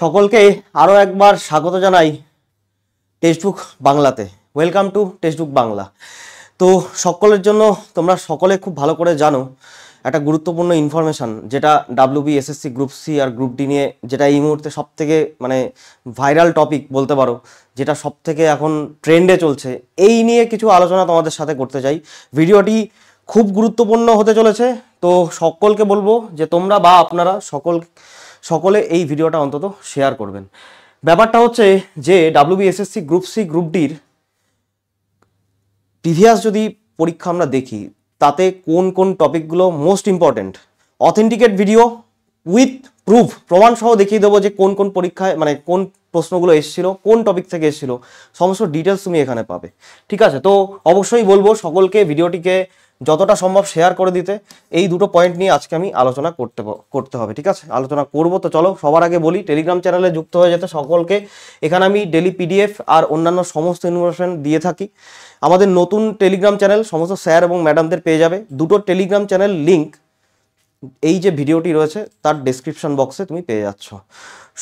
সকলকে আরও একবার স্বাগত জানাই টেক্সটবুক বাংলাতে। Welcome to textbook Bangla. তো সকলের জন্য তোমরা সকলে খুব ভালো করে জানো একটা গুরুত্বপূর্ণ ইনফরমেশান, যেটা ডাব্লিউবি, এসএসসি, গ্রুপ সি আর গ্রুপ ডি নিয়ে, যেটা এই মুহূর্তে সবথেকে ভাইরাল টপিক বলতে পারো, যেটা সবথেকে এখন ট্রেন্ডে চলছে। এই নিয়ে কিছু আলোচনা তোমাদের সাথে করতে চাই। ভিডিওটি খুব গুরুত্বপূর্ণ হতে চলেছে। তো সকলকে বলবো যে তোমরা বা আপনারা সকলে এই ভিডিওটা অন্তত শেয়ার করবেন। ব্যাপারটা হচ্ছে যে WB, SSC, group C, group ডির প্রিভিয়াস যদি পরীক্ষা আমরা দেখি, তাতে কোন কোন টপিকগুলো most important, authenticate video with proof, প্রমাণ সহ দেখিয়ে দেবো যে কোন কোন পরীক্ষায় কোন প্রশ্নগুলো এসেছিল, কোন টপিক থেকে এসেছিল, সমস্ত ডিটেলস তুমি এখানে পাবে। ঠিক আছে? তো অবশ্যই বলবো সকলকে ভিডিওটিকে যতটা সম্ভব শেয়ার করে দিতে। এই দুটো পয়েন্ট নিয়ে আজকে আমি আলোচনা করতে হবে। ঠিক আছে? আলোচনা করব। তো চলো, সবার আগে বলি টেলিগ্রাম চ্যানেলে যুক্ত হয়ে যেতে সকলকে। এখানে আমি ডেলি পিডিএফ আর অন্যান্য সমস্ত ইনফরমেশন দিয়ে থাকি। আমাদের নতুন টেলিগ্রাম চ্যানেল সমস্ত স্যার এবং ম্যাডামদের পেয়ে যাবে। দুটো টেলিগ্রাম চ্যানেল লিঙ্ক এই যে ভিডিওটি রয়েছে তার ডেসক্রিপশন বক্সে তুমি পেয়ে যাচ্ছ।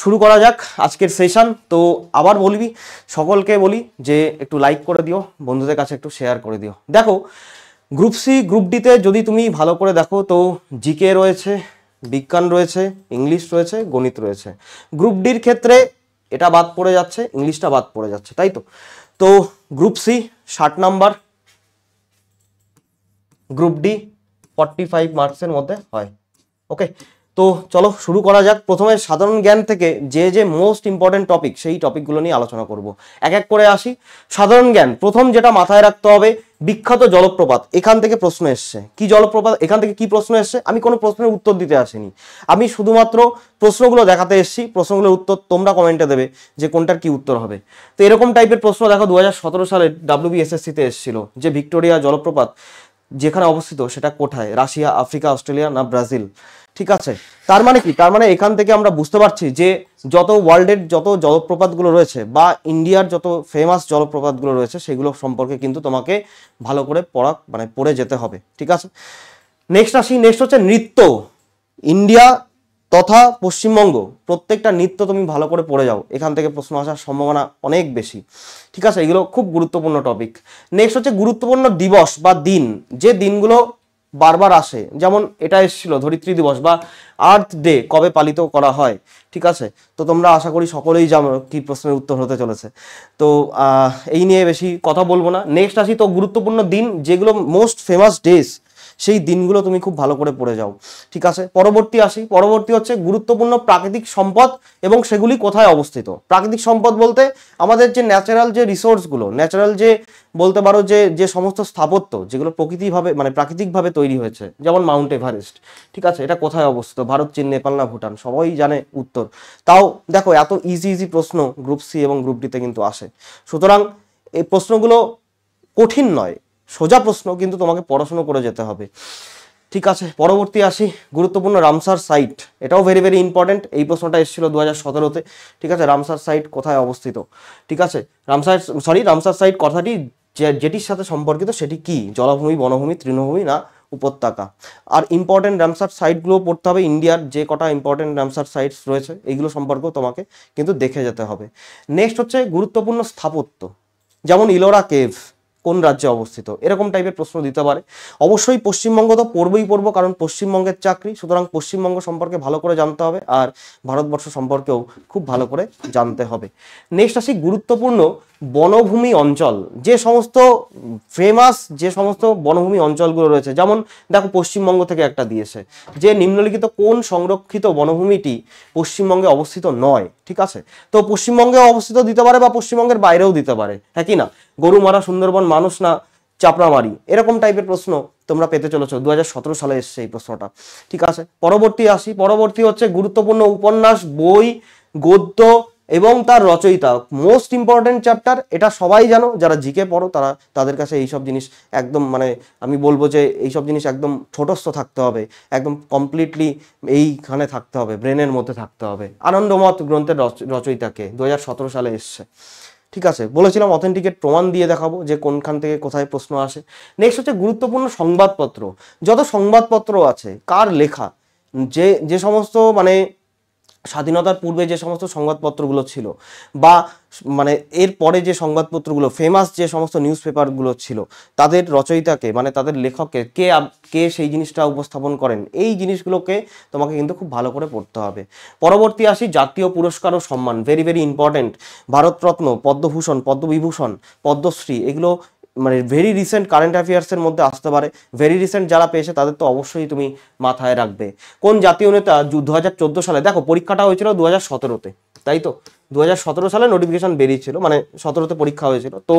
শুরু করা যাক আজকের সেশন। তো আবার বলবি, সকলকে বলি যে একটু লাইক করে দিও, বন্ধুদের কাছে একটু শেয়ার করে দিও। দেখো, গ্রুপ সি, গ্রুপ ডিতে যদি তুমি ভালো করে দেখো তো জিকে রয়েছে, বিজ্ঞান রয়েছে, ইংলিশ রয়েছে, গণিত রয়েছে। গ্রুপ ডির ক্ষেত্রে এটা বাদ পড়ে যাচ্ছে, ইংলিশটা বাদ পড়ে যাচ্ছে, তাই তো? তো group C 60 number, group D 45 মার্কসের মধ্যে হয়। ওকে, তো চলো শুরু করা যাক। প্রথমে সাধারণ জ্ঞান থেকে যে যে মোস্ট ইম্পর্টেন্ট টপিক, সেই টপিকগুলো নিয়ে আলোচনা করব। এক এক করে আসি। সাধারণ জ্ঞান, প্রথম যেটা মাথায় রাখতে হবে, বিখ্যাত জলপ্রপাত। এখান থেকে প্রশ্ন এসছে। কি জলপ্রপাত, এখান থেকে কি প্রশ্ন এসছে? আমি কোনো প্রশ্নের উত্তর দিতে আসিনি, আমি শুধুমাত্র প্রশ্নগুলো দেখাতে এসেছি। প্রশ্নগুলোর উত্তর তোমরা কমেন্টে দেবে যে কোনটার কি উত্তর হবে। তো এরকম টাইপের প্রশ্ন দেখো 2017 সালে ডাব্লিউবি, এসএসসিতে এসেছিল যে ভিক্টোরিয়া জলপ্রপাত যেখানে অবস্থিত সেটা কোথায়, রাশিয়া, আফ্রিকা, অস্ট্রেলিয়া না ব্রাজিল? ঠিক আছে, তার মানে কি? তার মানে এখান থেকে আমরা বুঝতে পারছি যে যত ওয়ার্ল্ডের যত জলপ্রপাতগুলো রয়েছে বা ইন্ডিয়ার যত ফেমাস জলপ্রপাতগুলো রয়েছে সেগুলো সম্পর্কে কিন্তু তোমাকে ভালো করে পড়ে যেতে হবে। ঠিক আছে, নেক্সট আসি। নেক্সট হচ্ছে নৃত্য। ইন্ডিয়া তথা পশ্চিমবঙ্গ প্রত্যেকটা নৃত্য তুমি ভালো করে পড়ে যাও, এখান থেকে প্রশ্ন আসার সম্ভাবনা অনেক বেশি। ঠিক আছে, এগুলো খুব গুরুত্বপূর্ণ টপিক। নেক্সট হচ্ছে গুরুত্বপূর্ণ দিবস বা দিন, যে দিনগুলো বারবার আসে। যেমন এটা এসেছিল ধরিত্রী দিবস বা আর্থ ডে কবে পালিত করা হয়। ঠিক আছে, তো তোমরা আশা করি সকলেই জানো কি প্রশ্নের উত্তর হতে চলেছে। তো এই নিয়ে বেশি কথা বলবো না। নেক্সট আসি। তো গুরুত্বপূর্ণ দিন যেগুলো মোস্ট ফেমাস ডেজ, সেই দিনগুলো তুমি খুব ভালো করে পড়ে যাও। ঠিক আছে, পরবর্তী আসি। পরবর্তী হচ্ছে গুরুত্বপূর্ণ প্রাকৃতিক সম্পদ এবং সেগুলি কোথায় অবস্থিত। প্রাকৃতিক সম্পদ বলতে আমাদের যে ন্যাচারাল যে রিসোর্সগুলো, ন্যাচারাল যে বলতে পারো যে সমস্ত স্থাপত্য যেগুলো প্রাকৃতিকভাবে তৈরি হয়েছে, যেমন মাউন্ট এভারেস্ট। ঠিক আছে, এটা কোথায় অবস্থিত? ভারত, চীন, নেপাল না ভুটান? সবাই জানে উত্তর। তাও দেখো, এত ইজি প্রশ্ন গ্রুপ সি এবং গ্রুপ ডিতে কিন্তু আসে। সুতরাং এই প্রশ্নগুলো কঠিন নয়, সোজা প্রশ্ন, কিন্তু তোমাকে পড়াশোনা করে যেতে হবে। ঠিক আছে, পরবর্তী আসি। গুরুত্বপূর্ণ রামসার সাইট, এটাও ভেরি ভেরি ইম্পর্টেন্ট। এই প্রশ্নটা এসেছিল 2017-তে। ঠিক আছে, রামসার সাইট কোথায় অবস্থিত? ঠিক আছে, রামসার সাইট কথাটি যেটির সাথে সম্পর্কিত সেটি কি? জলাভূমি, বনভূমি, তৃণভূমি না উপত্যকা? আর ইম্পর্টেন্ট রামসার সাইটগুলো পড়তে হবে। ইন্ডিয়ার যে কটা ইম্পর্টেন্ট রামসার সাইটস রয়েছে এইগুলো সম্পর্কেও তোমাকে কিন্তু দেখে যেতে হবে। নেক্সট হচ্ছে গুরুত্বপূর্ণ স্থাপত্য, যেমন ইলোরা কেভ কোন রাজ্যে অবস্থিত, এরকম টাইপের প্রশ্ন দিতে পারে। অবশ্যই পশ্চিমবঙ্গ তো পড়বো, কারণ পশ্চিমবঙ্গের চাকরি, সুতরাং পশ্চিমবঙ্গ সম্পর্কে ভালো করে জানতে হবে আর ভারতবর্ষ সম্পর্কেও খুব ভালো করে জানতে হবে। নেক্সট আসি গুরুত্বপূর্ণ বনভূমি অঞ্চল, যে সমস্ত ফেমাস যে সমস্ত বনভূমি অঞ্চলগুলো রয়েছে। যেমন দেখো, পশ্চিমবঙ্গ থেকে একটা দিয়েছে যে নিম্নলিখিত কোন সংরক্ষিত বনভূমিটি পশ্চিমবঙ্গে অবস্থিত নয়। ঠিক আছে, তো পশ্চিমবঙ্গে অবস্থিত দিতে পারে বা পশ্চিমবঙ্গের বাইরেও দিতে পারে, হ্যাঁ কি না? গরুমারা, সুন্দরবন, মানুষ না চাপড়ামারি, এরকম টাইপের প্রশ্ন তোমরা পেতে চলেছো। 2017 সালে এসছে এই প্রশ্নটা। ঠিক আছে, পরবর্তী আসি। পরবর্তী হচ্ছে গুরুত্বপূর্ণ উপন্যাস, বই, গদ্য এবং তার রচয়িতা। মোস্ট ইম্পর্টেন্ট চ্যাপ্টার, এটা সবাই জানো, যারা জিকে পড়ো তাদের কাছে এইসব জিনিস একদম আমি বলবো যে এইসব জিনিস একদম ঠোঁটস্থ থাকতে হবে, একদম কমপ্লিটলি এইখানে থাকতে হবে, ব্রেনের মধ্যে থাকতে হবে। আনন্দমঠ গ্রন্থের রচয়িতাকে 2017 সালে এসছে। ঠিক আছে, বলেছিলাম অথেন্টিকেট প্রমাণ দিয়ে দেখাবো যে কোনখান থেকে কোথায় প্রশ্ন আসে। নেক্সট হচ্ছে গুরুত্বপূর্ণ সংবাদপত্র, যত সংবাদপত্র আছে কার লেখা, যে সমস্ত স্বাধীনতার পূর্বে যে সমস্ত সংবাদপত্রগুলো ছিল বা মানে এর পরে যে সংবাদপত্রগুলো ফেমাস যে সমস্ত নিউজ পেপারগুলো ছিল তাদের রচয়িতাকে মানে তাদের লেখককে কে সেই জিনিসটা উপস্থাপন করেন, এই জিনিসগুলোকে তোমাকে কিন্তু খুব ভালো করে পড়তে হবে। পরবর্তী আসি জাতীয় পুরস্কার ও সম্মান, very very important. Bharat Ratna, Padma Bhushan, Padma Vibhushan, Padma Shri এগুলো মানে ভেরি রিসেন্ট কারেন্ট অ্যাফেয়ার্সের মধ্যে আসতে পারে। ভেরি রিসেন্ট যারা পেয়েছে তাদের তো অবশ্যই তুমি মাথায় রাখবে। কোন জাতীয় নেতা 2014 সালে, দেখো পরীক্ষাটা হয়েছিল 2017-তে, তাই তো 2017 সালে নোটিফিকেশন বেরিয়েছিল, মানে 17-তে পরীক্ষা হয়েছিল। তো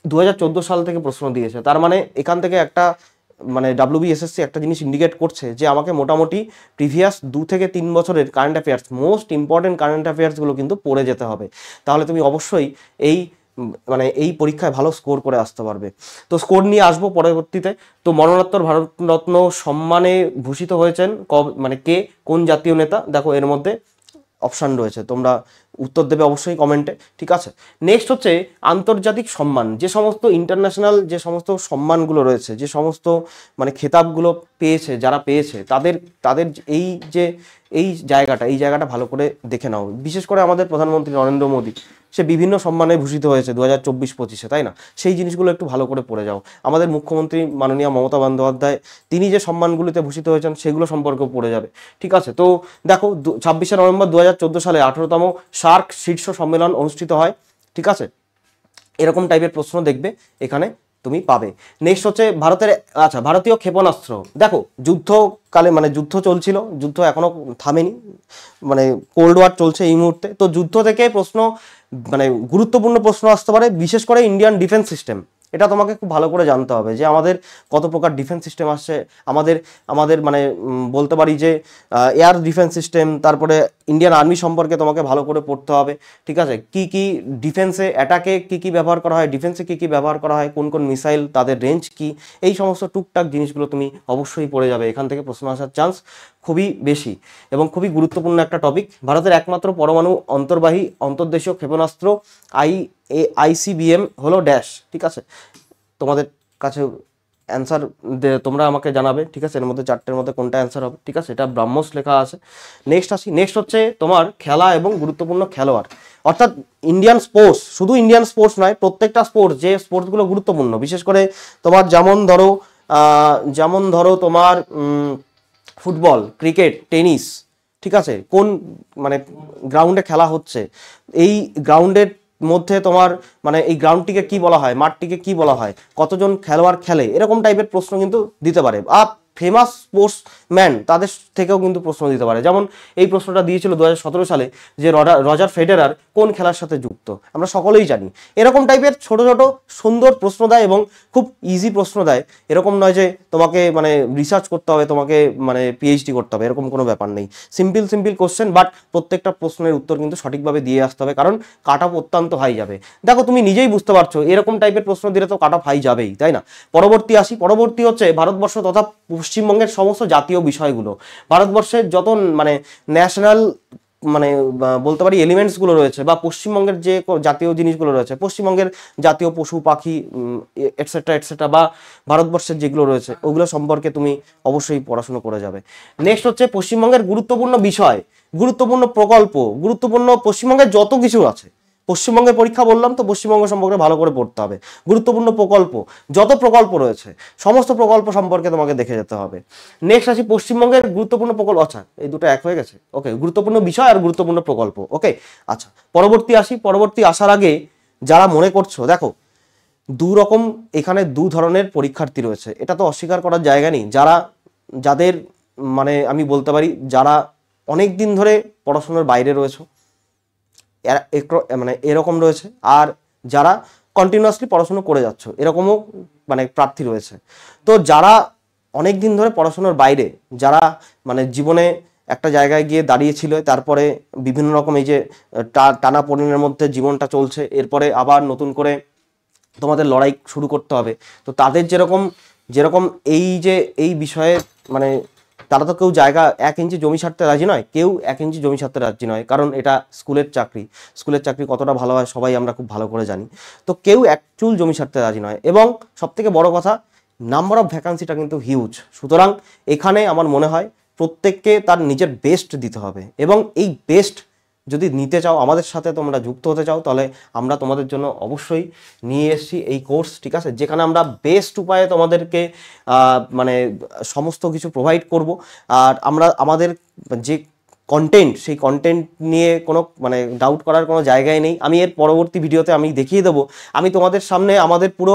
2014 সাল থেকে প্রশ্ন দিয়েছে, তার মানে এখান থেকে একটা মানে WBSSC একটা জিনিস ইন্ডিকেট করছে যে আমাকে মোটামুটি প্রিভিয়াস 2 থেকে 3 বছরের current affairs, most important current অ্যাফেয়ার্সগুলো কিন্তু পড়ে যেতে হবে, তাহলে তুমি অবশ্যই এই মানে এই পরীক্ষায় ভালো স্কোর করে আসতে পারবে। তো স্কোর নিয়ে আসবো পরবর্তীতে। তো মরণোত্তর ভারতরত্ন সম্মানে ভূষিত হয়েছেন মানে কে, কোন জাতীয় নেতা, দেখো এর মধ্যে অপশান রয়েছে, তোমরা উত্তর দেবে অবশ্যই কমেন্টে, ঠিক আছে। নেক্সট হচ্ছে আন্তর্জাতিক সম্মান, যে সমস্ত ইন্টারন্যাশনাল যে সমস্ত সম্মানগুলো রয়েছে, যে সমস্ত মানে খেতাবগুলো পেয়েছে যারা পেয়েছে তাদের তাদের এই জায়গাটা ভালো করে দেখে নাও। বিশেষ করে আমাদের প্রধানমন্ত্রী নরেন্দ্র মোদী, সে বিভিন্ন সম্মানে ভূষিত হয়েছে 2024-25-এ, তাই না? সেই জিনিসগুলো একটু ভালো করে পড়ে যাও। আমাদের মুখ্যমন্ত্রী মাননীয় মমতা বন্দ্যোপাধ্যায়, তিনি যে সম্মানগুলিতে ভূষিত হয়েছেন সেগুলো সম্পর্কেও পড়ে যাবে, ঠিক আছে। তো দেখো 26শে নভেম্বর 2014 সালে 18তম সার্ক শীর্ষ সম্মেলন অনুষ্ঠিত হয়, ঠিক আছে। এরকম টাইপের প্রশ্ন দেখবে এখানে তুমি পাবে। নেক্সট হচ্ছে ভারতীয় ক্ষেপণাস্ত্র, দেখো যুদ্ধকালে মানে যুদ্ধ চলছিল, যুদ্ধ এখনো থামেনি, মানে কোল্ড ওয়ার চলছে এই মুহূর্তে। তো যুদ্ধ থেকে প্রশ্ন মানে গুরুত্বপূর্ণ প্রশ্ন আসতে পারে, বিশেষ করে ইন্ডিয়ান ডিফেন্স সিস্টেম, এটা তোমাকে খুব ভালো করে জানতে হবে যে আমাদের কত প্রকার ডিফেন্স সিস্টেম আসছে। আমাদের মানে বলতে পারি যে এয়ার ডিফেন্স সিস্টেম, তারপরে ইন্ডিয়ান আর্মি সম্পর্কে তোমাকে ভালো করে পড়তে হবে, ঠিক আছে। কি কি ডিফেন্সে অ্যাটাকে কি ব্যবহার করা হয়, ডিফেন্সে কি ব্যবহার করা হয়, কোন কোন মিসাইল, তাদের রেঞ্জ কি, এই সমস্ত টুকটাক জিনিসগুলো তুমি অবশ্যই পড়ে যাবে। এখান থেকে প্রশ্ন আসার চান্স খুবই বেশি এবং খুবই গুরুত্বপূর্ণ একটা টপিক। ভারতের একমাত্র পরমাণু অন্তর্বাহী অন্তর্দেশীয় ক্ষেপণাস্ত্র ICBM হলো ড্যাশ, ঠিক আছে। তোমাদের কাছে অ্যান্সার তোমরা আমাকে জানাবে, ঠিক আছে, এর মধ্যে 4টের মধ্যে কোনটা অ্যান্সার হবে, ঠিক আছে। এটা ব্রাহ্মস লেখা আছে। নেক্সট হচ্ছে তোমার খেলা এবং গুরুত্বপূর্ণ খেলোয়াড়, অর্থাৎ ইন্ডিয়ান স্পোর্টস, শুধু ইন্ডিয়ান স্পোর্টস নয়, প্রত্যেকটা স্পোর্টস, যে স্পোর্টসগুলো গুরুত্বপূর্ণ, বিশেষ করে তোমার যেমন ধরো তোমার ফুটবল, ক্রিকেট, টেনিস, ঠিক আছে, কোন মানে গ্রাউন্ডে খেলা হচ্ছে, এই গ্রাউন্ডের মধ্যে তোমার মানে এই গ্রাউন্ডটিকে কি বলা হয়, মাঠটিকে কি বলা হয়, কতজন খেলোয়াড় খেলে, এরকম টাইপের প্রশ্ন কিন্তু দিতে পারে। ফেমাস স্পোর্টসম্যান তাদের থেকেও কিন্তু প্রশ্ন দিতে পারে। যেমন এই প্রশ্নটা দিয়েছিল 2017 সালে যে রজার ফেডেরার কোন খেলার সাথে যুক্ত, আমরা সকলেই জানি। এরকম টাইপের ছোট ছোট সুন্দর প্রশ্ন দেয় এবং খুব ইজি প্রশ্ন দেয়, এরকম নয় যে তোমাকে মানে রিসার্চ করতে হবে, তোমাকে মানে PhD করতে হবে, এরকম কোনো ব্যাপার নেই। সিম্পল কোশ্চেন, বাট প্রত্যেকটা প্রশ্নের উত্তর কিন্তু সঠিকভাবে দিয়ে আসতে হবে, কারণ কাট অফ অত্যন্ত হাই যাবে। দেখো তুমি নিজেই বুঝতে পারছো এরকম টাইপের প্রশ্ন দিলে তো কাট অফ হাই যাবেই, তাই না। পরবর্তী হচ্ছে ভারতবর্ষ তথা পশ্চিমবঙ্গের সমস্ত জাতীয় বিষয়গুলো, ভারতবর্ষের যত মানে ন্যাশনাল মানে বলতে পারি এলিমেন্টসগুলো রয়েছে, বা পশ্চিমবঙ্গের যে জাতীয় জিনিসগুলো রয়েছে, পশ্চিমবঙ্গের জাতীয় পশু পাখি এটসেট্রা বা ভারতবর্ষের যেগুলো রয়েছে ওগুলো সম্পর্কে তুমি অবশ্যই পড়াশুনো করে যাবে। নেক্সট হচ্ছে পশ্চিমবঙ্গের গুরুত্বপূর্ণ বিষয়, গুরুত্বপূর্ণ প্রকল্প, গুরুত্বপূর্ণ পশ্চিমবঙ্গের যত কিছু আছে, পশ্চিমবঙ্গের পরীক্ষা বললাম তো পশ্চিমবঙ্গ সম্পর্কে ভালো করে পড়তে হবে। গুরুত্বপূর্ণ প্রকল্প, যত প্রকল্প রয়েছে সমস্ত প্রকল্প সম্পর্কে তোমাকে দেখে যেতে হবে। নেক্সট আসি পশ্চিমবঙ্গের গুরুত্বপূর্ণ প্রকল্প, আচ্ছা এই দুটো এক হয়ে গেছে, ওকে, গুরুত্বপূর্ণ বিষয় আর গুরুত্বপূর্ণ প্রকল্প, ওকে। আচ্ছা পরবর্তী আসার আগে যারা মনে করছো, দেখো এখানে দু ধরনের পরীক্ষার্থী রয়েছে, এটা তো অস্বীকার করার জায়গা নেই। যাদের মানে আমি বলতে পারি যারা অনেক দিন ধরে পড়াশোনার বাইরে রয়েছে, মানে এরকম রয়েছে, আর যারা কন্টিনিউয়াসলি পড়াশোনা করে যাচ্ছ এরকমও মানে প্রার্থী রয়েছে। তো যারা অনেক দিন ধরে পড়াশোনার বাইরে, যারা মানে জীবনে একটা জায়গায় গিয়ে দাঁড়িয়েছিল, তারপরে বিভিন্ন রকম এই যে টানাপোড়েনের মধ্যে জীবনটা চলছে, এরপরে আবার নতুন করে তোমাদের লড়াই শুরু করতে হবে। তো তাদের যেরকম এই বিষয়ে মানে তারা তো কেউ 1 ইঞ্চি জমি ছাড়তে রাজি নয়, কেউ 1 ইঞ্চি জমি ছাড়তে রাজি নয়, কারণ এটা স্কুলের চাকরি কতটা ভালো হয় সবাই আমরা খুব ভালো করে জানি। তো কেউ 1 চুল জমি ছাড়তে রাজি নয়, এবং সব থেকে বড় কথা নাম্বার অফ ভ্যাকান্সিটা কিন্তু হিউজ। সুতরাং এখানে আমার মনে হয় প্রত্যেককে তার নিজের বেস্ট দিতে হবে, এবং এই বেস্ট যদি নিতে চাও, আমাদের সাথে তোমরা যুক্ত হতে চাও, তাহলে আমরা তোমাদের জন্য অবশ্যই নিয়ে এসেছি এই কোর্স, ঠিক আছে, যেখানে আমরা বেস্ট উপায়ে তোমাদেরকে মানে সমস্ত কিছু প্রোভাইড করব। আর আমরা আমাদের যে কন্টেন্ট, সেই কন্টেন্ট নিয়ে কোনো মানে ডাউট করার কোনো জায়গায় নেই। আমি এর পরবর্তী ভিডিওতে আমি দেখিয়ে দেবো, আমি তোমাদের সামনে আমাদের পুরো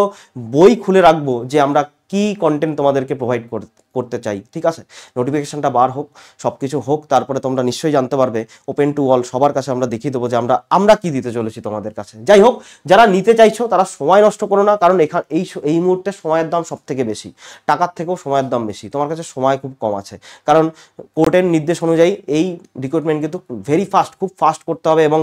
বই খুলে রাখবো যে আমরা কি কন্টেন্ট তোমাদেরকে প্রোভাইড করতে চাই, ঠিক আছে। নোটিফিকেশনটা বার হোক, সব কিছু হোক, তারপরে তোমরা নিশ্চয়ই জানতে পারবে। ওপেন টু অল, সবার কাছে আমরা দেখিয়ে দেবো যে আমরা কি দিতে চলেছি তোমাদের কাছে। যাই হোক, যারা নিতে চাইছো তারা সময় নষ্ট করো না, কারণ এই মুহূর্তে সময়ের দাম সব থেকে বেশি, টাকার থেকেও সময়ের দাম বেশি। তোমার কাছে সময় খুব কম আছে, কারণ কোর্টের নির্দেশ অনুযায়ী এই রিক্রুটমেন্ট কিন্তু ভেরি ফাস্ট, খুব ফাস্ট করতে হবে, এবং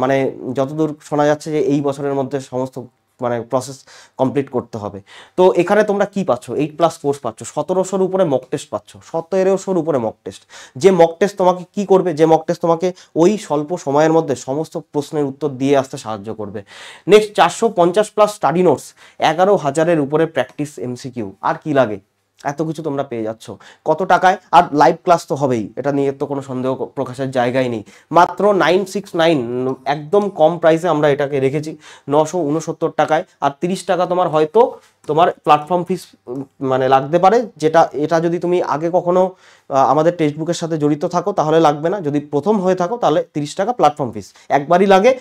মানে যতদূর শোনা যাচ্ছে যে এই বছরের মধ্যে সমস্ত মানে প্রসেস কমপ্লিট করতে হবে। তো এখানে তোমরা কি পাচ্ছ, 8+ কোর্স পাচ্ছ, 1700-র উপরে মক টেস্ট পাচ্ছ, 1700-র উপরে মক টেস্ট। যে মক টেস্ট তোমাকে কি করবে, যে মক টেস্ট তোমাকে ওই স্বল্প সময়ের মধ্যে সমস্ত প্রশ্নের উত্তর দিয়ে আসতে সাহায্য করবে। নেক্সট 450+ স্টাডি নোটস, 11,000-এর উপরে প্র্যাকটিস MCQ। আর কি লাগে, এত কিছু তোমরা পেয়ে যাচ্ছ কত টাকায়। আর লাইভ ক্লাস তো হবেই, এটা নিয়ে তো কোনো সন্দেহ প্রকাশের জায়গায় নেই। মাত্র 969, একদম কম প্রাইসে আমরা এটাকে রেখেছি, 969 টাকায়। আর 30 টাকা তোমার হয়তো তোমার প্ল্যাটফর্ম ফিস মানে লাগতে পারে, এটা যদি তুমি আগে কখনো আমাদের টেক্সট বুকের সাথে জড়িত থাকো তাহলে লাগবে না, যদি প্রথম হয়ে থাকো তাহলে 30 টাকা প্ল্যাটফর্ম ফিস একবারই লাগে,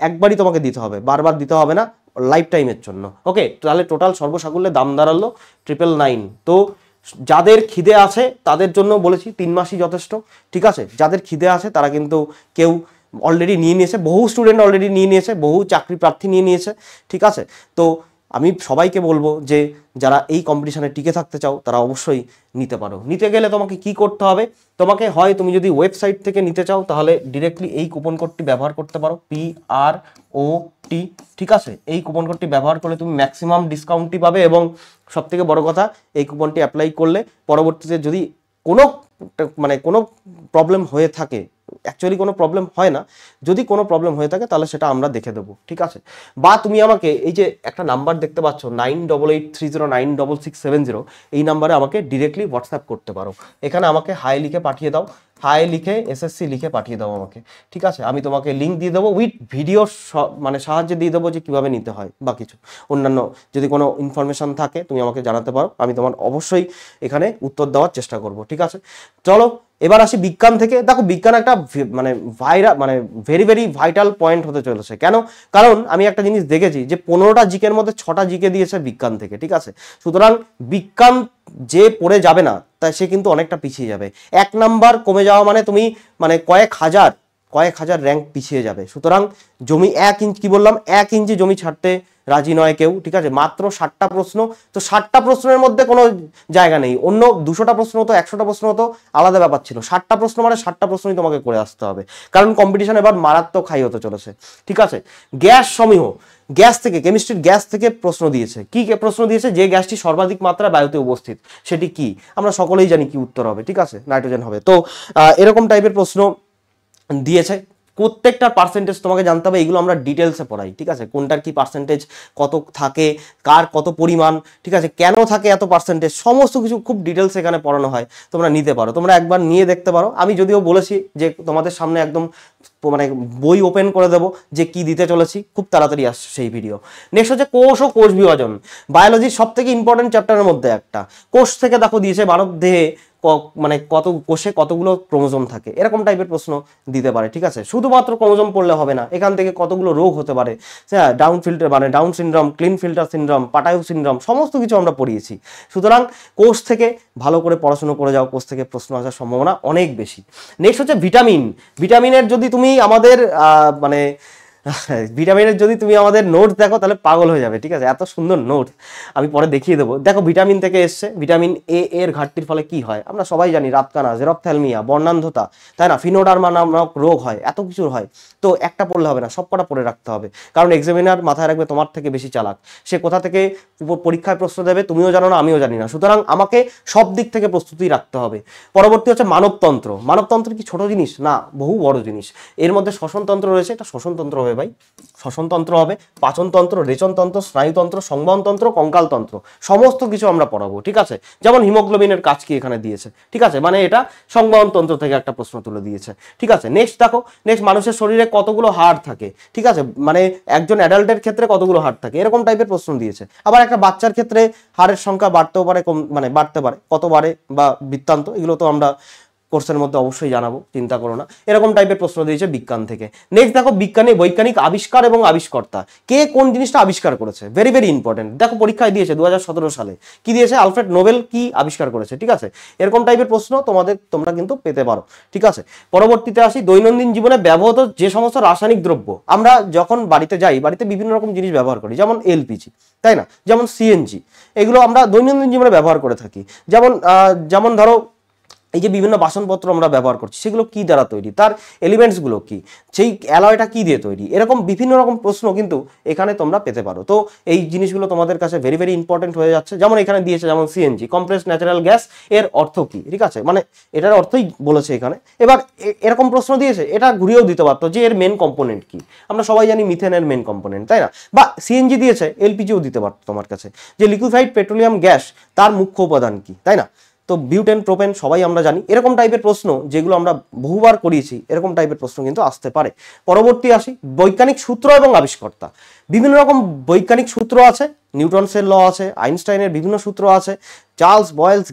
একবারই তোমাকে দিতে হবে, বারবার দিতে হবে না, লাইফ টাইমের জন্য। ওকে, তাহলে টোটাল সর্বসাকুল্যে দাম দাঁড়ালো 999। তো যাদের খিদে আছে তাদের জন্য বলেছি 3 মাসই যথেষ্ট, ঠিক আছে। যাদের খিদে আছে তারা কিন্তু কেউ অলরেডি নিয়ে নিয়েছে, বহু স্টুডেন্ট অলরেডি নিয়ে নিয়েছে, বহু চাকরি প্রার্থী নিয়ে নিয়েছে, ঠিক আছে। তো আমি সবাইকে বলবো যে যারা এই কম্পিটিশনে টিকে থাকতে চাও তারা অবশ্যই নিতে পারো। নিতে গেলে তোমাকে কি করতে হবে, তোমাকে হয় তুমি যদি ওয়েবসাইট থেকে নিতে চাও তাহলে ডিরেক্টলি এই কুপন কোডটি ব্যবহার করতে পারো, PROT, ঠিক আছে। এই কুপন কোডটি ব্যবহার করলে তুমি ম্যাক্সিমাম ডিসকাউন্টটি পাবে, এবং সবথেকে বড় কথা, এই কুপনটি অ্যাপ্লাই করলে পরবর্তীতে যদি কোনো প্রবলেম হয়ে থাকে, অ্যাকচুয়ালি কোনো প্রবলেম হয় না, যদি কোনো প্রবলেম হয়ে থাকে তাহলে সেটা আমরা দেখে দেবো, ঠিক আছে। বা তুমি আমাকে এই যে একটা নাম্বার দেখতে পাচ্ছ 9883096670, এই নাম্বারে আমাকে ডিরেক্টলি হোয়াটসঅ্যাপ করতে পারো। এখানে আমাকে হাই লিখে পাঠিয়ে দাও, হাই লিখে SSC লিখে পাঠিয়ে দাও আমাকে, ঠিক আছে। আমি তোমাকে লিঙ্ক দিয়ে দেবো, উইথ ভিডিও মানে সাহায্যে দিয়ে দেবো যে কীভাবে নিতে হয়, বা কিছু অন্যান্য যদি কোনো ইনফরমেশন থাকে তুমি আমাকে জানাতে পারো, আমি তোমার অবশ্যই এখানে উত্তর দেওয়ার চেষ্টা করব, ঠিক আছে। চলো এবার আসি বিজ্ঞান থেকে। দেখো, বিজ্ঞান একটা ভেরি ভেরি ভাইটাল পয়েন্ট হতে চলেছে। কেন? কারণ আমি একটা জিনিস দেখেছি যে 15টা জিকের মধ্যে 6টা জিকে দিয়েছে বিজ্ঞান থেকে, ঠিক আছে। সুতরাং বিজ্ঞান যে পড়ে যাবে না তাই সে কিন্তু অনেকটা পিছিয়ে যাবে। 1 নাম্বার কমে যাওয়া মানে তুমি কয়েক হাজার র্যাঙ্ক পিছিয়ে যাবে। সুতরাং জমি 1 ইঞ্চি, কি বললাম, 1 ইঞ্চি জমি ছাড়তে রাজি নয় কেউ, ঠিক আছে। মাত্র 60টা প্রশ্ন, তো 60টা প্রশ্নের মধ্যে কোনো জায়গা নেই। অন্য 200টা প্রশ্ন হতো, 100টা প্রশ্ন হতো, আলাদা ব্যাপার ছিল। 60টা প্রশ্ন মানে 60টা প্রশ্নই তোমাকে করে আসতে হবে, কারণ কম্পিটিশন এবার মারাত্মক হাই হতে চলেছে, ঠিক আছে। গ্যাস সমীহ, গ্যাস থেকে, কেমিস্ট্রির গ্যাস থেকে প্রশ্ন দিয়েছে। কি প্রশ্ন দিয়েছে? যে গ্যাসটি সর্বাধিক মাত্রা বায়ুতে উপস্থিত সেটি কি? আমরা সকলেই জানি কি উত্তর হবে, ঠিক আছে, নাইট্রোজেন হবে। তো এরকম টাইপের প্রশ্ন দিয়েছে। প্রত্যেকটা পার্সেন্টেজ তোমাকে জানতে হবে, এইগুলো আমরা ডিটেলসে পড়াই, ঠিক আছে। কোনটার কি পার্সেন্টেজ কত থাকে, কার কত পরিমাণ, ঠিক আছে, কেন থাকে এত পার্সেন্টেজ, সমস্ত কিছু খুব ডিটেলস এখানে পড়ানো হয়। তোমরা নিতে পারো, তোমরা একবার নিয়ে দেখতে পারো। আমি যদিও বলেছি যে তোমাদের সামনে একদম বই ওপেন করে দেবো যে কি দিতে চলেছি, খুব তাড়াতাড়ি আসছে সেই ভিডিও। নেক্সট হচ্ছে কোষ ও কোষ বিভাজন, বায়োলজির সব থেকে ইম্পর্টেন্ট চ্যাপ্টারের মধ্যে একটা। কোষ থেকে দেখো দিয়েছে মানব দেহে কত কোষে কতগুলো ক্রোমোজোম থাকে, এরকম টাইপের প্রশ্ন দিতে পারে, ঠিক আছে। শুধুমাত্র ক্রোমোজোম পড়লে হবে না, এখান থেকে কতগুলো রোগ হতে পারে, হ্যাঁ, Down syndrome, Klinefelter syndrome, Patau syndrome, সমস্ত কিছু আমরা পড়িয়েছি। সুতরাং কোষ থেকে ভালো করে পড়াশোনা করে যাও, কোষ থেকে প্রশ্ন আসার সম্ভাবনা অনেক বেশি। নেক্সট হচ্ছে ভিটামিনের যদি তুমি আমাদের নোটস দেখো তাহলে পাগল হয়ে যাবে, ঠিক আছে, এত সুন্দর নোটস আমি পরে দেখিয়ে দেবো। দেখো, ভিটামিন থেকে এসছে, ভিটামিন এ এর ঘাটতির ফলে কি হয় আমরা সবাই জানি, রাতকানা, জেরপ্থ্যালমিয়া, বর্ণান্ধতা, তাই না, ফিনোডার্মা নামক রোগ হয়, এত কিছু হয়। তো একটা পড়লে হবে না, সব কটা পড়ে রাখতে হবে, কারণ এক্সামিনার মাথায় রাখবে তোমার থেকে বেশি চালাক। সে কোথা থেকে পরীক্ষায় প্রশ্ন দেবে তুমিও জানো না, আমিও জানি না। সুতরাং আমাকে সব দিক থেকে প্রস্তুতি রাখতে হবে। পরবর্তী হচ্ছে মানবতন্ত্র। মানবতন্ত্র কি ছোট জিনিস? না, বহু বড় জিনিস। এর মধ্যে শ্বসনতন্ত্র রয়েছে, এটা শ্বসনতন্ত্র হবে ভাই? শ্বসনতন্ত্র হবে, পাচনতন্ত্র, রেচনতন্ত্র, স্নায়ুতন্ত্র, সংবহনতন্ত্র, কঙ্কালতন্ত্র, সমস্ত কিছু আমরা পড়াবো, ঠিক আছে? যেমন হিমোগ্লোবিনের কাজ কি এখানে দিয়েছে, ঠিক আছে, মানে এটা সংবহনতন্ত্র থেকে একটা প্রশ্ন তুলে দিয়েছে, ঠিক আছে? নেক্সট দেখো, নেক্সট মানুষের শরীরে কতগুলো হাড় থাকে, ঠিক আছে, মানে একজন অ্যাডাল্টের ক্ষেত্রে কতগুলো হাড় থাকে, এরকম টাইপের প্রশ্ন দিয়েছে। আবার একটা বাচ্চার ক্ষেত্রে হাড়ের সংখ্যা বাড়তেও পারে, কম, মানে বাড়তে পারে, কত বাড়ে বা বৃত্তান্ত, এগুলো তো আমরা কোর্সের মধ্যে অবশ্যই জানাবো, চিন্তা করো না। এরকম টাইপের প্রশ্ন দিয়েছে বিজ্ঞান থেকে। নেক্সট দেখো, বিজ্ঞানী বৈজ্ঞানিক আবিষ্কার এবং আবিষ্কর্তা, কে কোন জিনিসটা আবিষ্কার করেছে, ভেরি ভেরি ইম্পর্টেন্ট। দেখো পরীক্ষায় দিয়েছে 2017 সালে, কি দিয়েছে, আলফ্রেড নোবেল কি আবিষ্কার করেছে, ঠিক আছে? এরকম টাইপের প্রশ্ন তোমরা কিন্তু পেতে পারো, ঠিক আছে? পরবর্তীতে আসি, দৈনন্দিন জীবনে ব্যবহৃত যে সমস্ত রাসায়নিক দ্রব্য, আমরা যখন বাড়িতে যাই, বাড়িতে বিভিন্ন রকম জিনিস ব্যবহার করি, যেমন এলপিজি, তাই না, যেমন সিএনজি, এগুলো আমরা দৈনন্দিন জীবনে ব্যবহার করে থাকি। যেমন ধরো এই যে বিভিন্ন বাসনপত্র আমরা ব্যবহার করছি, সেগুলো কি দ্বারা তৈরি, তার এলিমেন্টসগুলো কি, সেই অ্যালয়টা কি দিয়ে তৈরি, এরকম বিভিন্ন রকম প্রশ্ন কিন্তু এখানে তোমরা পেতে পারো। তো এই জিনিসগুলো তোমাদের কাছে ভেরি ভেরি ইম্পর্টেন্ট হয়ে যাচ্ছে। যেমন এখানে দিয়েছে, যেমন সিএনজি, কমপ্রেসড ন্যাচারাল গ্যাস, এর অর্থ কি, ঠিক আছে, মানে এটার অর্থই বলেছে এখানে। এবার এরকম প্রশ্ন দিয়েছে, এটা ঘুরিয়েও দিতে পারতো যে এর মেন কম্পোনেন্ট কি, আমরা সবাই জানি মিথেনের মেন কম্পোনেন্ট, তাই না? বা সিএনজি দিয়েছে, এলপিজিও দিতে পারতো তোমার কাছে, যে লিকুইফাইড পেট্রোলিয়াম গ্যাস, তার মুখ্য উপাদান কি, তাই না? তো বিউটেন, প্রোপেন সবাই আমরা জানি। এরকম টাইপের প্রশ্ন যেগুলো আমরা বহুবার করিয়েছি, এরকম টাইপের প্রশ্ন কিন্তু আসতে পারে। পরবর্তী আসি, বৈজ্ঞানিক সূত্র এবং আবিষ্কর্তা। বিভিন্ন রকম বৈজ্ঞানিক সূত্র আছে, নিউটনসের ল আছে, আইনস্টাইনের বিভিন্ন সূত্র আছে, চার্লস বয়েলস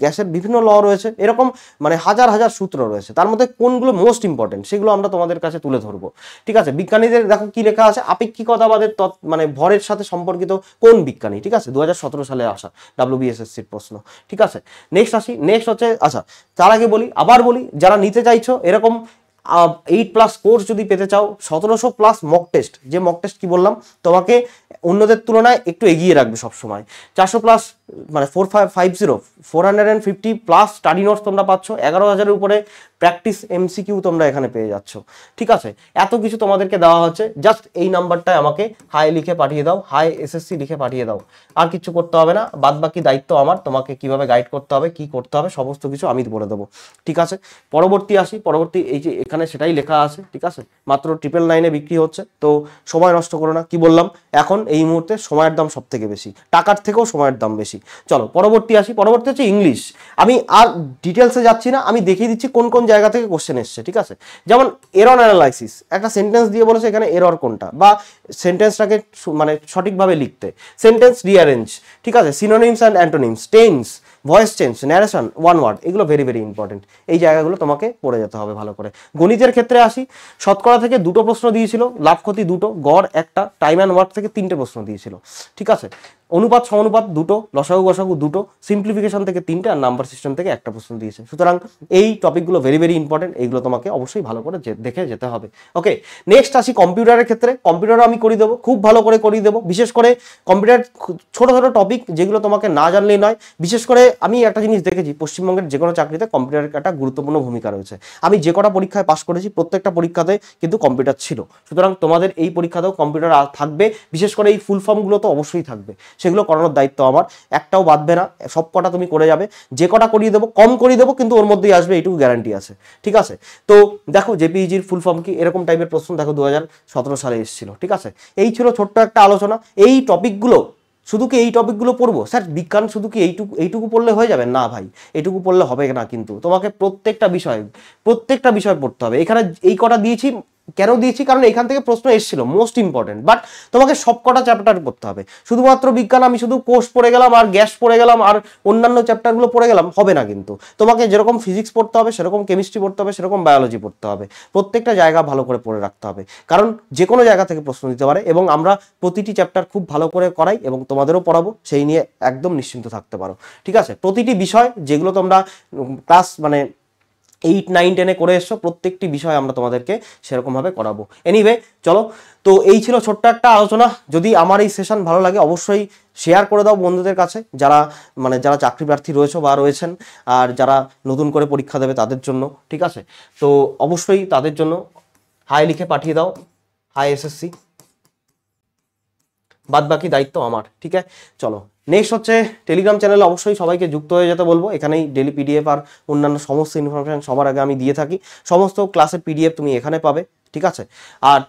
গ্যাসের বিভিন্ন ল রয়েছে, এরকম মানে হাজার হাজার সূত্র রয়েছে। তার মধ্যে কোনগুলো মোস্ট ইম্পর্টেন্ট সেগুলো আমরা তোমাদের কাছে তুলে ধরবো, ঠিক আছে? বিজ্ঞানীদের দেখো কি লেখা আছে, আপেক্ষিকতাবাদের মানে ভরের সাথে সম্পর্কিত কোন বিজ্ঞানী, ঠিক আছে, 2017 সালে আসা WBSSCর প্রশ্ন, ঠিক আছে? নেক্সট আসি, নেক্সট হচ্ছে, আচ্ছা তার আগে আবার বলি, যারা নিতে চাইছো এরকম 8+ কোর্স যদি পেতে চাও, 1700+ মক টেস্ট, যে মক টেস্ট কি বললাম তোমাকে অন্যদের তুলনায় একটু এগিয়ে রাখবে সবসময়, 400+ মানে 450+ স্টাডি নোটস তোমরা পাচ্ছ, 11,000-এর উপরে প্র্যাকটিস MCQ তোমরা এখানে পেয়ে যাচ্ছ, ঠিক আছে? এত কিছু তোমাদেরকে দেওয়া হচ্ছে, জাস্ট এই নাম্বারটায় আমাকে হাই লিখে পাঠিয়ে দাও, হাই SSC লিখে পাঠিয়ে দাও, আর কিছু করতে হবে না। বাদ বাকি দায়িত্ব আমার, তোমাকে কিভাবে গাইড করতে হবে, কি করতে হবে, সমস্ত কিছু আমি বলে দেবো, ঠিক আছে? পরবর্তী আসি, পরবর্তী এই যে এখানে সেটাই লেখা আছে, ঠিক আছে, মাত্র 999-এ বিক্রি হচ্ছে, তো সময় নষ্ট করো না। কি বললাম, এখন এই মুহূর্তে সময়ের দাম সব থেকে বেশি, টাকার থেকেও সময়ের দাম বেশি। চলো পরবর্তী আসি, পরবর্তী হচ্ছে ইংলিশ। আমি আর ডিটেলসে যাচ্ছি না, আমি দেখিয়ে দিচ্ছি কোন কোন জায়গা থেকে কোশ্চেন এসছে, ঠিক আছে? যেমন এরর অ্যানালাইসিস, একটা সেন্টেন্স দিয়ে বলেছে এখানে এরর কোনটা, বা সেন্টেন্সটাকে মানে সঠিকভাবে লিখতে, সেন্টেন্স রিঅ্যারেঞ্জ, ঠিক আছে, synonyms and antonyms, tense, voice change, narration, one word, এগুলো ভেরি ভেরি ইম্পর্টেন্ট। এই জায়গাগুলো তোমাকে পড়ে যেতে হবে ভালো করে। গণিতের ক্ষেত্রে আসি, শতকরা থেকে 2টো প্রশ্ন দিয়েছিল, লাভ ক্ষতি 2টো, গড় 1টা, টাইম অ্যান্ড ওয়ার্ক থেকে 3টে প্রশ্ন দিয়েছিল, ঠিক আছে? অনুপাত সমানুপাত 2টো, লসাগু গসাগু 2টো, সিম্পলিফিকেশন থেকে 3টে, আর নাম্বার সিস্টেম থেকে 1টা প্রশ্ন দিয়েছে। সুতরাং এই টপিকগুলো ভেরি ভেরি ইম্পর্টেন্ট, এইগুলো তোমাকে অবশ্যই ভালো করে দেখে যেতে হবে। ওকে, নেক্সট আসি কম্পিউটারের ক্ষেত্রে। কম্পিউটারও আমি করিয়ে দেবো, খুব ভালো করে করিয়ে দেবো। বিশেষ করে কম্পিউটার ছোট ছোট টপিক যেগুলো তোমাকে না জানলেই নয়। বিশেষ করে আমি একটা জিনিস দেখেছি, পশ্চিমবঙ্গের যে কোনো চাকরিতে কম্পিউটারের একটা গুরুত্বপূর্ণ ভূমিকা রয়েছে। আমি যে কটা পরীক্ষায় পাশ করেছি প্রত্যেকটা পরীক্ষাতে কিন্তু কম্পিউটার ছিল। সুতরাং তোমাদের এই পরীক্ষাতেও কম্পিউটার থাকবে, বিশেষ করে এই ফুল ফর্মগুলো তো অবশ্যই থাকবে, সেগুলো করানোর দায়িত্ব আমার, একটাও বাদবে না, সব কটা তুমি করে যাবে। যে কটা করিয়ে দেবো, কম করিয়ে দেবো, কিন্তু ওর মধ্যেই আসবে, এইটুকু গ্যারান্টি আছে, ঠিক আছে? তো দেখো জেপিইজির ফুল ফর্ম কি, এরকম টাইপের প্রশ্ন দেখো 2017 সালে এসেছিল, ঠিক আছে? এই ছিল ছোট্ট একটা আলোচনা। এই টপিকগুলো, শুধু কি এই টপিকগুলো পড়বো স্যার, বিজ্ঞান শুধু কি এইটুকু পড়লে হয়ে যাবে? না ভাই, এইটুকু পড়লে হবে না, কিন্তু তোমাকে প্রত্যেকটা বিষয় পড়তে হবে। এখানে এই কটা দিয়েছি, কেন দিয়েছি, কারণ এখান থেকে প্রশ্ন এসেছিল, মোস্ট ইম্পর্টেন্ট। বাট তোমাকে সব কটা চ্যাপ্টার পড়তে হবে। শুধুমাত্র বিজ্ঞান আমি শুধু কোর্স পড়ে গেলাম, আর গ্যাস পড়ে গেলাম, আর অন্যান্য চ্যাপ্টারগুলো পড়ে গেলাম, হবে না কিন্তু। তোমাকে যেরকম ফিজিক্স পড়তে হবে, সেরকম কেমিস্ট্রি পড়তে হবে, সেরকম বায়োলজি পড়তে হবে। প্রত্যেকটা জায়গা ভালো করে পড়ে রাখতে হবে, কারণ যে কোনো জায়গা থেকে প্রশ্ন দিতে পারে। এবং আমরা প্রতিটি চ্যাপ্টার খুব ভালো করে করাই এবং তোমাদেরও পড়াবো, সেই নিয়ে একদম নিশ্চিন্ত থাকতে পারো, ঠিক আছে? প্রতিটি বিষয় যেগুলো তোমরা ক্লাস মানে 8, 9, 10-এ করে এসছো, প্রত্যেকটি বিষয় আমরা তোমাদেরকে সেরকমভাবে করাবো। এনিওয়ে চলো, তো এই ছিল ছোট্ট একটা আলোচনা। যদি আমার এই সেশন ভালো লাগে অবশ্যই শেয়ার করে দাও বন্ধুদের কাছে, যারা চাকরি প্রার্থী রয়েছে বা রয়েছেন, আর যারা নতুন করে পরীক্ষা দেবে তাদের জন্য, ঠিক আছে? তো অবশ্যই তাদের জন্য হাই লিখে পাঠিয়ে দাও, হাই SSC, বাদ বাকি দায়িত্ব আমার, ঠিক আছে? চলো। নেক্সট হচ্ছে টেলিগ্রাম চ্যানেলে অবশ্যই সবাইকে যুক্ত হয়ে যেতে বলবো। এখানেই ডেলি পিডিএফ আর অন্যান্য সমস্ত ইনফরমেশন সবার আগে আমি দিয়ে থাকি। সমস্ত ক্লাসের পিডিএফ তুমি এখানে পাবে, ঠিক আছে। আর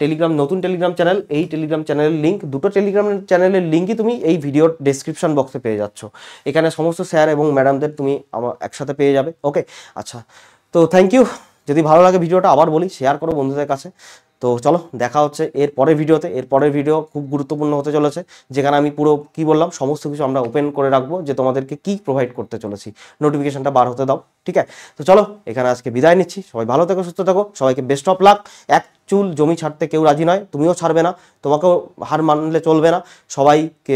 নতুন টেলিগ্রাম চ্যানেল, এই টেলিগ্রাম চ্যানেলের লিঙ্ক, দুটো টেলিগ্রাম চ্যানেলের লিঙ্কই তুমি এই ভিডিওর ডেসক্রিপশন বক্সে পেয়ে যাচ্ছ। এখানে সমস্ত স্যার এবং ম্যাডামদের তুমি আমার একসাথে পেয়ে যাবে। ওকে, আচ্ছা, তো থ্যাংক ইউ। যদি ভালো লাগে ভিডিওটা আবার বলি শেয়ার করো বন্ধুদের কাছে। তো চলো দেখা হচ্ছে এর পরের ভিডিওতে। এর পরের ভিডিও খুব গুরুত্বপূর্ণ হতে চলেছে, যেখানে আমি পুরো কি বললাম সমস্ত কিছু আমরা ওপেন করে রাখবো, যে তোমাদেরকে কি প্রোভাইড করতে চলেছি। নোটিফিকেশনটা বার হতে দাও, ঠিক আছে। তো চলো এখানে আজকে বিদায় নিচ্ছি। সবাই ভালো থেকো, সুস্থ থাকো, সবাইকে বেস্ট অফ লাক। এক চুল জমি ছাড়তে কেউ রাজি নয়, তুমিও ছাড়বে না, তোমাকেও হার মানলে চলবে না। সবাইকে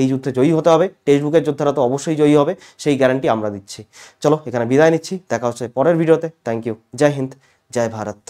এই যুদ্ধে জয়ী হতে হবে। টেক্সট বুকের যোদ্ধারা তো অবশ্যই জয়ী হবে, সেই গ্যারান্টি আমরা দিচ্ছি। চলো এখানে বিদায় নিচ্ছি, দেখা হচ্ছে পরের ভিডিওতে। Thank you. জয় হিন্দ, জয় ভারত।